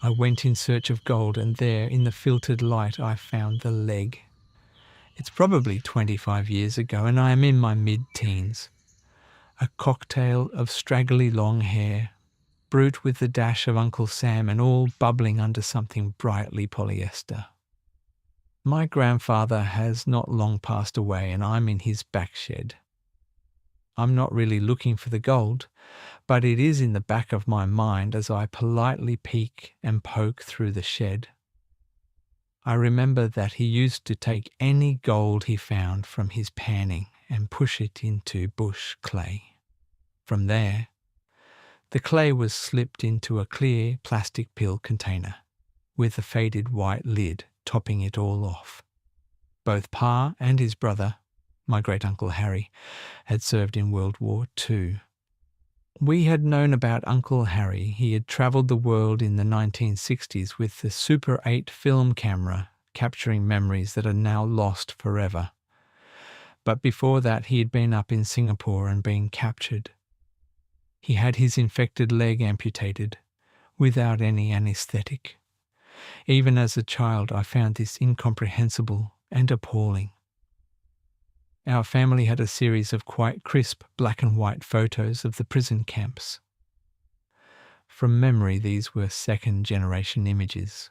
I went in search of gold, and there, in the filtered light, I found the leg. It's probably 25 years ago, and I am in my mid-teens. A cocktail of straggly long hair, brute with the dash of Uncle Sam, and all bubbling under something brightly polyester. My grandfather has not long passed away, and I'm in his back shed. I'm not really looking for the gold, but it is in the back of my mind as I politely peek and poke through the shed. I remember that he used to take any gold he found from his panning and push it into bush clay. From there, the clay was slipped into a clear plastic pill container with a faded white lid topping it all off. Both Pa and his brother, my great-uncle Harry, had served in World War II. We had known about Uncle Harry. He had travelled the world in the 1960s with the Super 8 film camera, capturing memories that are now lost forever. But before that, he had been up in Singapore and been captured. He had his infected leg amputated, without any anaesthetic. Even as a child, I found this incomprehensible and appalling. Our family had a series of quite crisp black and white photos of the prison camps. From memory, these were second-generation images,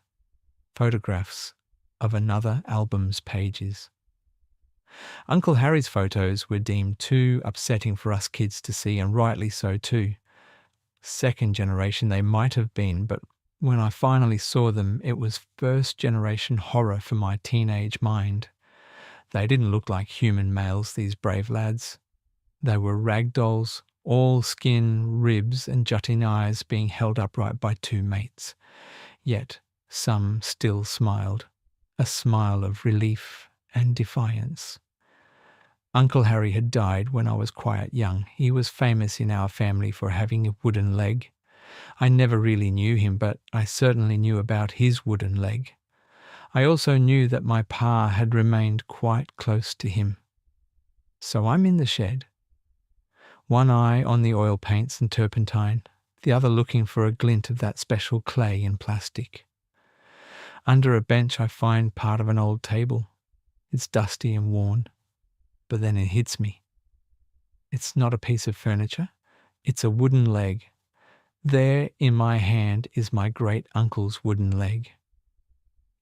photographs of another album's pages. Uncle Harry's photos were deemed too upsetting for us kids to see, and rightly so too. Second generation they might have been, but when I finally saw them, it was first-generation horror for my teenage mind. They didn't look like human males, these brave lads. They were rag dolls, all skin, ribs and jutting eyes being held upright by two mates. Yet some still smiled, a smile of relief and defiance. Uncle Harry had died when I was quite young. He was famous in our family for having a wooden leg. I never really knew him, but I certainly knew about his wooden leg. I also knew that my Pa had remained quite close to him. So I'm in the shed, one eye on the oil paints and turpentine, the other looking for a glint of that special clay in plastic. Under a bench I find part of an old table. It's dusty and worn, but then it hits me. It's not a piece of furniture, it's a wooden leg. There in my hand is my great-uncle's wooden leg.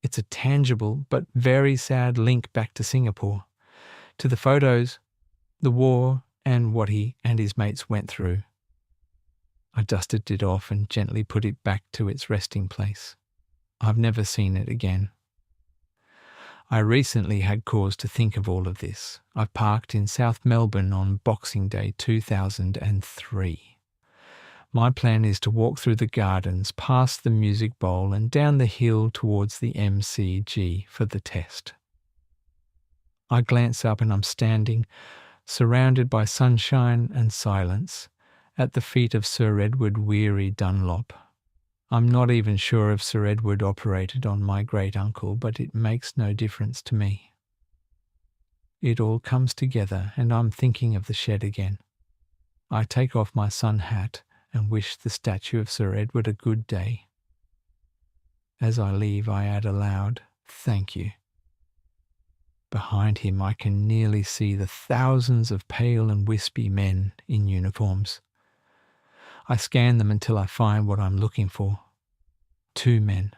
It's a tangible but very sad link back to Singapore, to the photos, the war, and what he and his mates went through. I dusted it off and gently put it back to its resting place. I've never seen it again. I recently had cause to think of all of this. I parked in South Melbourne on Boxing Day 2003. My plan is to walk through the gardens, past the music bowl and down the hill towards the MCG for the test. I glance up and I'm standing, surrounded by sunshine and silence, at the feet of Sir Edward Weary Dunlop. I'm not even sure if Sir Edward operated on my great-uncle, but it makes no difference to me. It all comes together and I'm thinking of the shed again. I take off my sun hat and wish the statue of Sir Edward a good day. As I leave, I add aloud, "Thank you." Behind him, I can nearly see the thousands of pale and wispy men in uniforms. I scan them until I find what I'm looking for. Two men,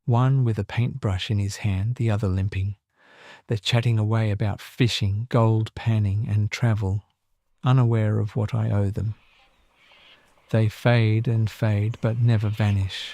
one with a paintbrush in his hand, the other limping. They're chatting away about fishing, gold panning, and travel, unaware of what I owe them. They fade and fade, but never vanish.